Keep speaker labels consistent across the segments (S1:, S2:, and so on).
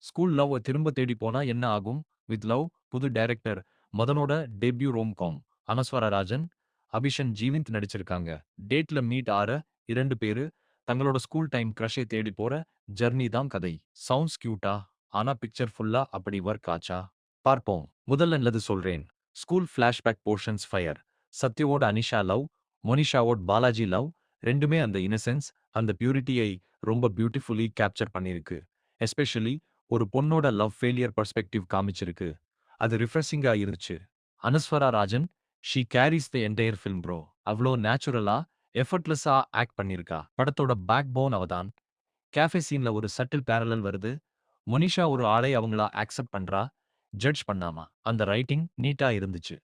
S1: School love திரும்ப தேடி போனா என்ன ஆகும்? வித் லவ் புது டைரக்டர் மதனோட டெபியூ ரோம்காம். அனஸ்வரா ராஜன், அபிஷன் ஜீவிந்த் நடிச்சிருக்காங்க. டேட்ல மீட் ஆற 2 பேரு தங்களோட ஸ்கூல் டைம் கிரஷை தேடி போற ஜர்னி தான் கதை. சவுண்ட்ஸ் கியூட்டா? ஆனா பிக்சர் ஃபுல்லா அப்படி ஒர்க் ஆச்சா? பார்ப்போம். முதல்ல நல்லது சொல்றேன். School flashback portions fire. சத்யாவோட அனிஷா லவ், மோனிஷாவோட பாலாஜி லவ், 2மே அந்த இன்னசென்ஸ், அந்த பியூரிட்டியை ரொம்ப பியூட்டிஃபுல்லி கேப்சர் பண்ணியிருக்கு. எஸ்பெஷலி ஒரு பொண்ணோட லவ் ஃபெயிலியர் பெர்ஸ்பெக்டிவ் காமிச்சிருக்கு. அது ரிஃப்ரெஷிங்கா இருந்துச்சு. Anaswara Rajan, she carries the entire film bro. அவ்ளோ நேச்சுரலா, எஃபர்ட்லெஸ்ஸா ஆக்ட் பண்ணியிருக்கா. படத்தோட பேக் போன் அவதான். கேஃபே சீன்ல ஒரு சட்டில் பேரலல் வருது. மோனிஷா ஒரு ஆளை அவங்கள அக்செப்ட் பண்றா, ஜட்ஜ் பண்ணாம. அந்த ரைட்டிங் நீட்டா இருந்துச்சு.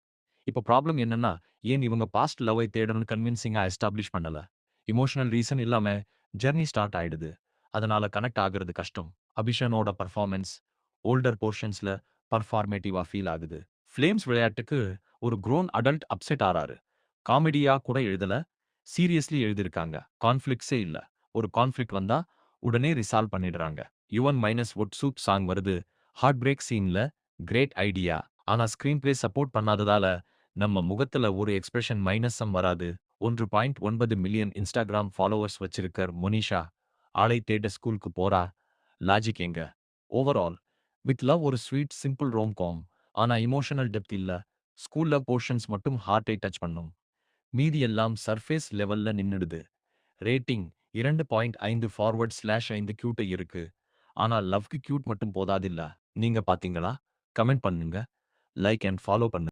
S1: இப்ப ப்ராப்ளம் என்னன்னா, ஏன் இவங்க பாஸ்ட் லவ்வை தேடணும்னு கன்வின்சிங்கா எஸ்டாப்லிஷ் பண்ணல. எமோஷனல் ரீசன் இல்லாம ஜர்னி ஸ்டார்ட் ஆயிடுது. அதனால கனெக்ட் ஆகுறது கஷ்டம். அபிஷனோட பெர்ஃபார்மன்ஸ் ஓல்டர் போர்ஷன்ஸ்ல பர்ஃபார்மேட்டிவா ஃபீல் ஆகுது. ஃப்ளேம்ஸ் விளையாட்டுக்கு ஒரு க்ரோன் அடல்ட் அப்செட் ஆறாரு. காமெடியா கூட எழுதல, சீரியஸ்லி எழுதியிருக்காங்க. கான்ஃப்ளிக்ட்ஸே இல்ல. ஒரு கான்ஃப்ளிக்ட் வந்தா உடனே ரிசால்வ் பண்ணிடுறாங்க. யுவன் மைனஸ் ஒட் சூப் சாங் வருது. ஹார்ட் பிரேக் சீன்ல கிரேட் ஐடியா. ஆனா ஸ்கிரீன் பிளே சப்போர்ட் பண்ணாததால நம்ம முகத்துல ஒரு எக்ஸ்பிரஷன் மைனஸம் வராது. 1.9 மில்லியன் இன்ஸ்டாகிராம் ஃபாலோவர்ஸ் வச்சிருக்கர் மோனிஷா. ஆளை தேட ஸ்கூலுக்கு போறா. லாஜிக் எங்க? ஓவரால் வித் லவ் ஒரு ஸ்வீட் சிம்பிள் ரோம்காம். ஆனா இமோஷனல் டெப்த் இல்ல. ஸ்கூல்ல போர்ஷன்ஸ் மட்டும் ஹார்ட்டை டச் பண்ணும். மீதி எல்லாம் சர்ஃபேஸ் லெவல்ல நின்னுடுது. ரேட்டிங் 2.5 ஃபார்வர்ட் ஸ்லாஷ் 5 கியூட் இருக்கு. ஆனா லவ்க்கு கியூட் மட்டும் போதாதில்ல. நீங்க பாத்தீங்களா? கமெண்ட் பண்ணுங்க. லைக் அண்ட் ஃபாலோ பண்ணுங்க.